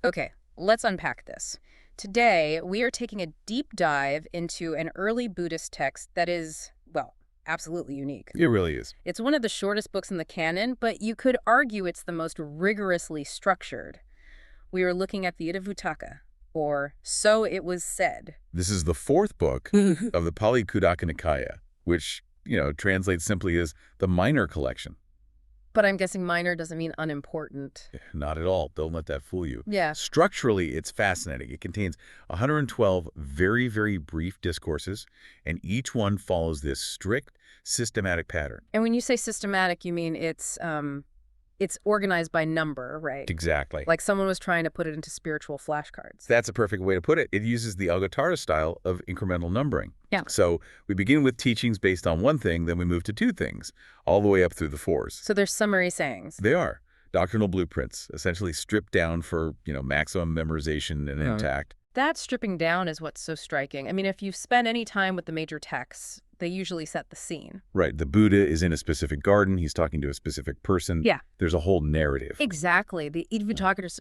Okay, let's unpack this. Today, we are taking a deep dive into an early Buddhist text that is, well, absolutely unique. It really is. It's one of the shortest books in the canon, but you could argue it's the most rigorously structured. We are looking at the Ida Vuttaka, or So It Was Said. This is the fourth book of the Pali Khuddaka Nikaya, which, translates simply as the minor collection. But I'm guessing minor doesn't mean unimportant. Not at all. Don't let that fool you. Yeah. Structurally, it's fascinating. It contains 112 very, very brief discourses, and each one follows this strict, systematic pattern. And when you say systematic, you mean it's organized by number, right? Exactly. Like someone was trying to put it into spiritual flashcards. That's a perfect way to put it. It uses the Algatara style of incremental numbering. Yeah. So we begin with teachings based on one thing, then we move to two things, all the way up through the fours. So there's summary sayings. They are doctrinal blueprints, essentially stripped down for, maximum memorization and intact. That stripping down is what's so striking. I mean, if you've spent any time with the major texts, they usually set the scene. Right. The Buddha is in a specific garden. He's talking to a specific person. Yeah. There's a whole narrative. Exactly. The Ida Vuttaka,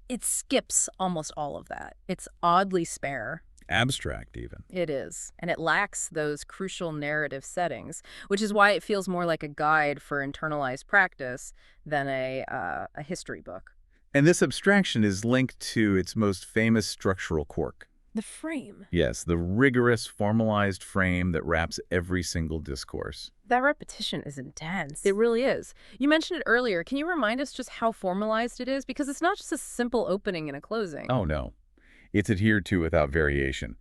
it skips almost all of that. It's oddly spare. Abstract, even. It is. And it lacks those crucial narrative settings, which is why it feels more like a guide for internalized practice than a history book. And this abstraction is linked to its most famous structural quirk. The frame. Yes, the rigorous, formalized frame that wraps every single discourse. That repetition is intense. It really is. You mentioned it earlier. Can you remind us just how formalized it is? Because it's not just a simple opening and a closing. Oh, no. It's adhered to without variation.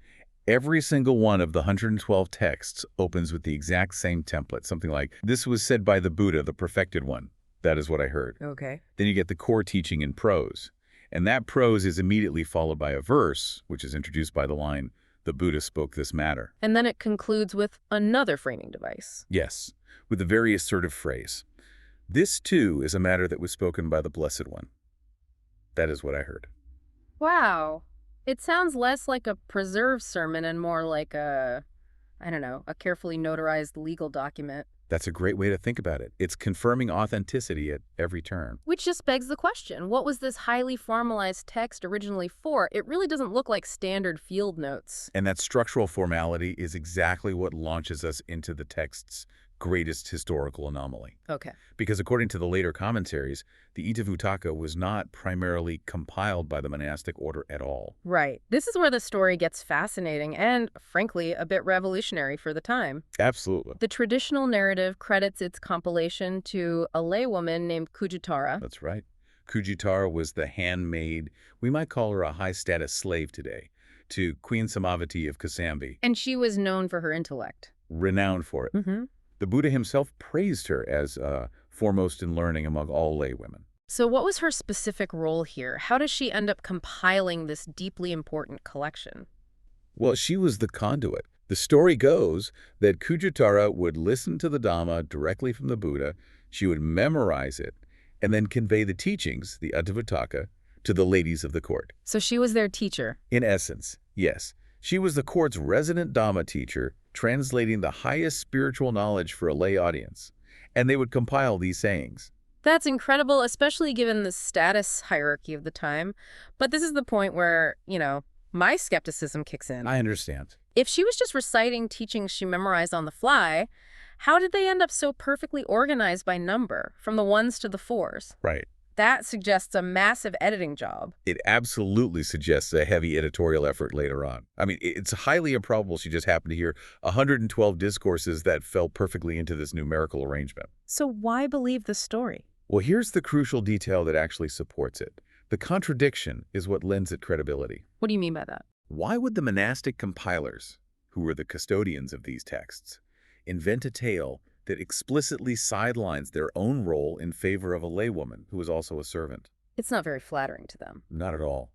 Every single one of the 112 texts opens with the exact same template, something like, "This was said by the Buddha, the perfected one." That is what I heard. Okay. Then you get the core teaching in prose. And that prose is immediately followed by a verse, which is introduced by the line, "The Buddha spoke this matter." And then it concludes with another framing device. Yes, with a very assertive phrase. "This, too, is a matter that was spoken by the Blessed One." That is what I heard. Wow. It sounds less like a preserved sermon and more like a carefully notarized legal document. That's a great way to think about it. It's confirming authenticity at every turn. Which just begs the question, what was this highly formalized text originally for? It really doesn't look like standard field notes. And that structural formality is exactly what launches us into the text's greatest historical anomaly. Okay. Because according to the later commentaries, the Ida Vuttaka was not primarily compiled by the monastic order at all. Right. This is where the story gets fascinating and, frankly, a bit revolutionary for the time. Absolutely. The traditional narrative credits its compilation to a laywoman named Kujitara. That's right. Kujitara was the handmaid, we might call her a high-status slave today, to Queen Samavati of Kosambi, And she was known for her intellect. renowned for it. Mm-hmm. The Buddha himself praised her as foremost in learning among all laywomen. So what was her specific role here? How does she end up compiling this deeply important collection? Well, she was the conduit. The story goes that Kujitara would listen to the Dhamma directly from the Buddha, she would memorize it, and then convey the teachings, the Ida Vuttaka, to the ladies of the court. So she was their teacher. In essence, yes, she was the court's resident Dhamma teacher, translating the highest spiritual knowledge for a lay audience, and they would compile these sayings. That's incredible, especially given the status hierarchy of the time. But this is the point where, my skepticism kicks in. I understand. If she was just reciting teachings she memorized on the fly, how did they end up so perfectly organized by number, from the ones to the fours? Right. That suggests a massive editing job. It absolutely suggests a heavy editorial effort later on. I mean, it's highly improbable she just happened to hear 112 discourses that fell perfectly into this numerical arrangement. So why believe the story? Well, here's the crucial detail that actually supports it. The contradiction is what lends it credibility. What do you mean by that? Why would the monastic compilers, who were the custodians of these texts, invent a tale that explicitly sidelines their own role in favor of a laywoman who was also a servant? It's not very flattering to them. Not at all.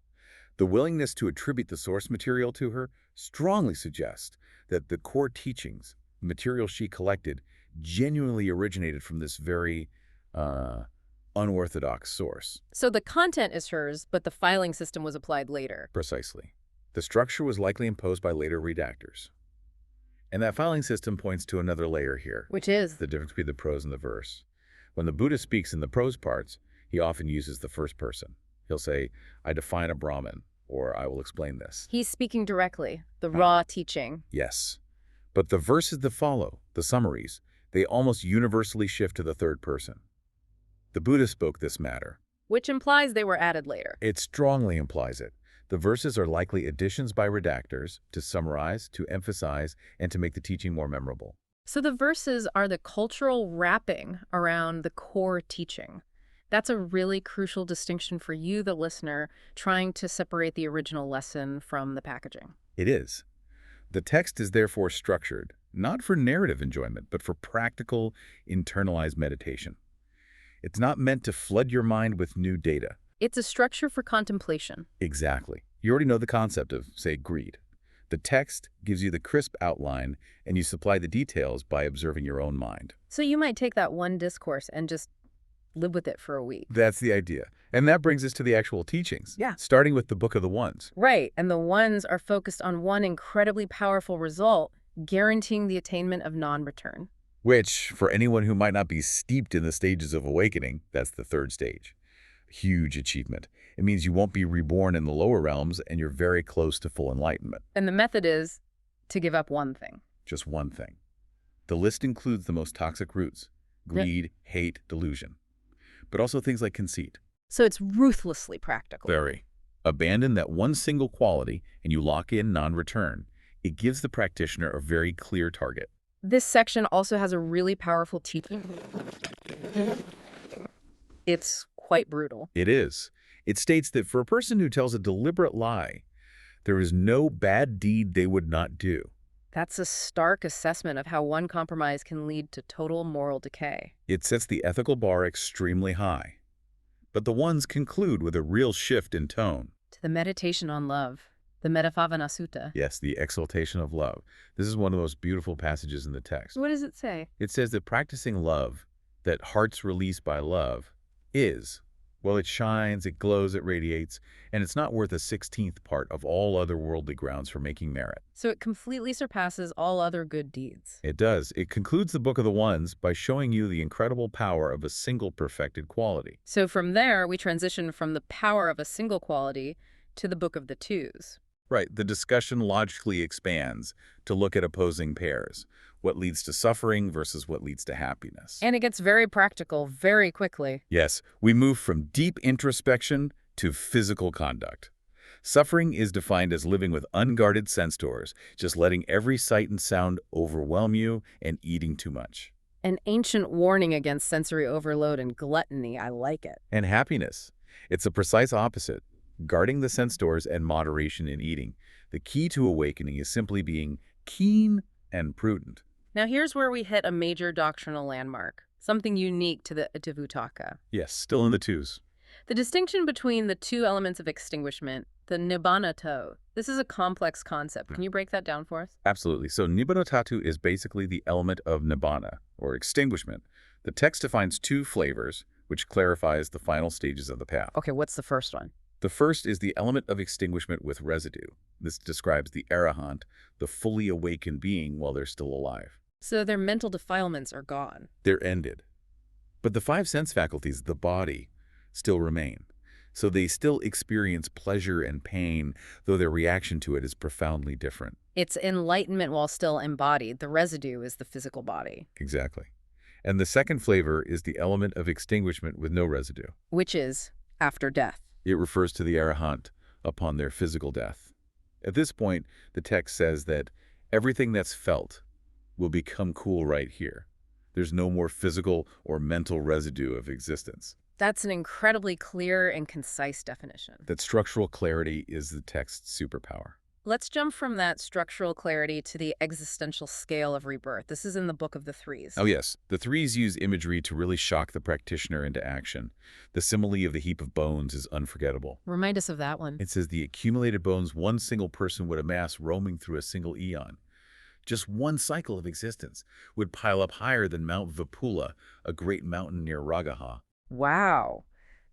The willingness to attribute the source material to her strongly suggests that the core teachings, the material she collected, genuinely originated from this very unorthodox source. So the content is hers, but the filing system was applied later. Precisely. The structure was likely imposed by later redactors. And that filing system points to another layer here, Which is? the difference between the prose and the verse. When the Buddha speaks in the prose parts, he often uses the first person. He'll say, I define a Brahman, or I will explain this. He's speaking directly, the raw teaching. Yes. But the verses that follow, the summaries, they almost universally shift to the third person. The Buddha spoke this matter. Which implies they were added later. It strongly implies it. The verses are likely additions by redactors to summarize, to emphasize, and to make the teaching more memorable. So the verses are the cultural wrapping around the core teaching. That's a really crucial distinction for you, the listener, trying to separate the original lesson from the packaging. It is. The text is therefore structured, not for narrative enjoyment, but for practical, internalized meditation. It's not meant to flood your mind with new data. It's a structure for contemplation. Exactly. You already know the concept of, say, greed. The text gives you the crisp outline, and you supply the details by observing your own mind. So you might take that one discourse and just live with it for a week. That's the idea. And that brings us to the actual teachings. Yeah. Starting with the Book of the Ones. Right, and the ones are focused on one incredibly powerful result, guaranteeing the attainment of non-return. Which, for anyone who might not be steeped in the stages of awakening, that's the third stage. Huge achievement. It means you won't be reborn in the lower realms, and you're very close to full enlightenment. And the method is to give up one thing. Just one thing. The list includes the most toxic roots: greed, hate, delusion. But also things like conceit. So it's ruthlessly practical. Very. Abandon that one single quality, and you lock in non-return. It gives the practitioner a very clear target. This section also has a really powerful teaching. It's quite brutal. It is. It states that for a person who tells a deliberate lie, there is no bad deed they would not do. That's a stark assessment of how one compromise can lead to total moral decay. It sets the ethical bar extremely high. But the ones conclude with a real shift in tone. To the meditation on love, the Metaphavana Sutta. Yes, the exaltation of love. This is one of the most beautiful passages in the text. What does it say? It says that practicing love, that hearts released by love, is, well, it shines, it glows, it radiates, and it's not worth a 16th part of all other worldly grounds for making merit. So it completely surpasses all other good deeds. It does. It concludes the Book of the Ones by showing you the incredible power of a single perfected quality. So from there, we transition from the power of a single quality to the Book of the Twos. Right. The discussion logically expands to look at opposing pairs. What leads to suffering versus what leads to happiness. And it gets very practical very quickly. Yes, we move from deep introspection to physical conduct. Suffering is defined as living with unguarded sense doors, just letting every sight and sound overwhelm you and eating too much. An ancient warning against sensory overload and gluttony. I like it. And happiness. It's a precise opposite. Guarding the sense doors and moderation in eating. The key to awakening is simply being keen and prudent. Now here's where we hit a major doctrinal landmark, something unique to the Itivuttaka. Yes, still in the twos. The distinction between the two elements of extinguishment, the Nibbana to. This is a complex concept. Can you break that down for us? Absolutely. So Nibbana Dhatu is basically the element of Nibbana, or extinguishment. The text defines two flavors, which clarifies the final stages of the path. Okay, what's the first one? The first is the element of extinguishment with residue. This describes the arahant, the fully awakened being while they're still alive. So their mental defilements are gone. They're ended. But the five sense faculties, the body, still remain. So they still experience pleasure and pain, though their reaction to it is profoundly different. It's enlightenment while still embodied. The residue is the physical body. Exactly. And the second flavor is the element of extinguishment with no residue. Which is after death. It refers to the arahant upon their physical death. At this point, the text says that everything that's felt will become cool right here. There's no more physical or mental residue of existence. That's an incredibly clear and concise definition. That structural clarity is the text's superpower. Let's jump from that structural clarity to the existential scale of rebirth. This is in the Book of the Threes. Oh yes, the threes use imagery to really shock the practitioner into action. The simile of the heap of bones is unforgettable. Remind us of that one. It says the accumulated bones one single person would amass roaming through a single eon. Just one cycle of existence would pile up higher than Mount Vipula, a great mountain near Ragaha. Wow.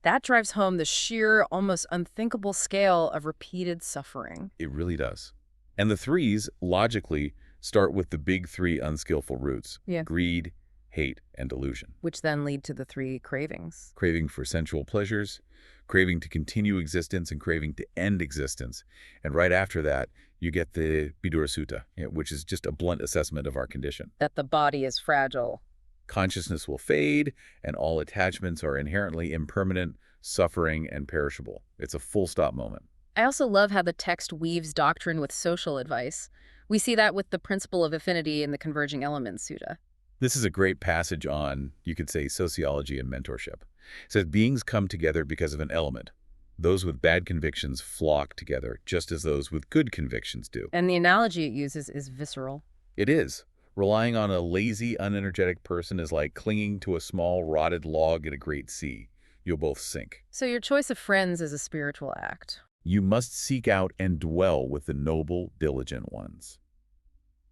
That drives home the sheer, almost unthinkable scale of repeated suffering. It really does. And the threes, logically, start with the big three unskillful roots. Yeah. Greed, hate, and delusion. Which then lead to the three cravings. Craving for sensual pleasures, craving to continue existence and craving to end existence. And right after that, you get the Vidura Sutta, which is just a blunt assessment of our condition. That the body is fragile. Consciousness will fade, and all attachments are inherently impermanent, suffering, and perishable. It's a full-stop moment. I also love how the text weaves doctrine with social advice. We see that with the principle of affinity in the Converging Elements Sutta. This is a great passage on, you could say, sociology and mentorship. It says beings come together because of an element. Those with bad convictions flock together, just as those with good convictions do. And the analogy it uses is visceral. It is. Relying on a lazy, unenergetic person is like clinging to a small, rotted log in a great sea. You'll both sink. So your choice of friends is a spiritual act. You must seek out and dwell with the noble, diligent ones.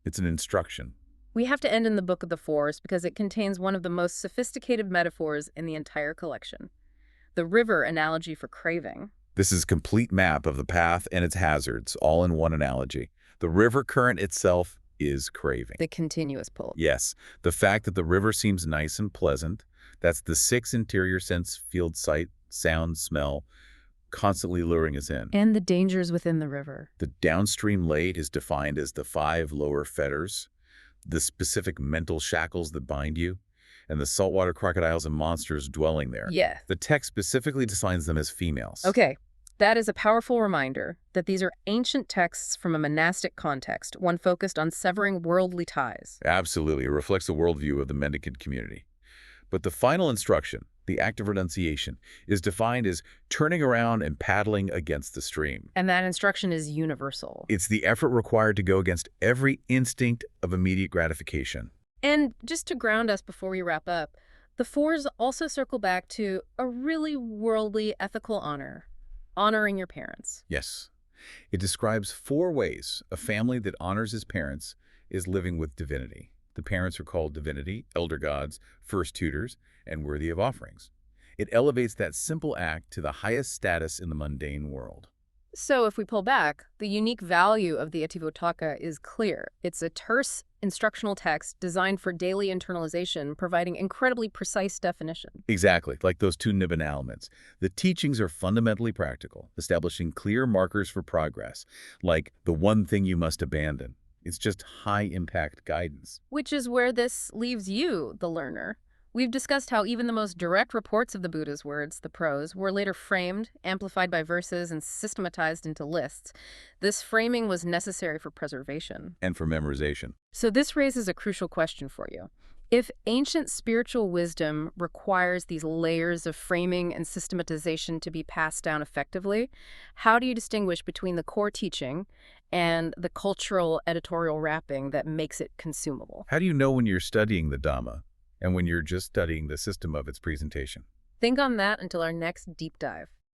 It's an instruction. We have to end in the Book of the Forest because it contains one of the most sophisticated metaphors in the entire collection. The river analogy for craving. This is a complete map of the path and its hazards, all in one analogy. The river current itself is craving. The continuous pull. Yes, the fact that the river seems nice and pleasant, that's the 6 interior sense field: sight, sound, smell, constantly luring us in. And the dangers within the river. The downstream lade is defined as the 5 lower fetters, the specific mental shackles that bind you, and the saltwater crocodiles and monsters dwelling there. Yeah. The text specifically defines them as females. Okay. That is a powerful reminder that these are ancient texts from a monastic context, one focused on severing worldly ties. Absolutely. It reflects the worldview of the mendicant community. But the final instruction, the act of renunciation, is defined as turning around and paddling against the stream. And that instruction is universal. It's the effort required to go against every instinct of immediate gratification. And just to ground us before we wrap up, the fours also circle back to a really worldly ethical honor. Honoring your parents. Yes. It describes 4 ways a family that honors its parents is living with divinity. The parents are called divinity, elder gods, first tutors, and worthy of offerings. It elevates that simple act to the highest status in the mundane world. So if we pull back, the unique value of the Etivodhaka is clear. It's a terse instructional text designed for daily internalization, providing incredibly precise definition. Exactly, like those 2 Nibbana elements. The teachings are fundamentally practical, establishing clear markers for progress, like the one thing you must abandon. It's just high-impact guidance. Which is where this leaves you, the learner. We've discussed how even the most direct reports of the Buddha's words, the prose, were later framed, amplified by verses, and systematized into lists. This framing was necessary for preservation. And for memorization. So this raises a crucial question for you. If ancient spiritual wisdom requires these layers of framing and systematization to be passed down effectively, how do you distinguish between the core teaching and the cultural editorial wrapping that makes it consumable? How do you know when you're studying the Dhamma and when you're just studying the system of its presentation? Think on that until our next deep dive.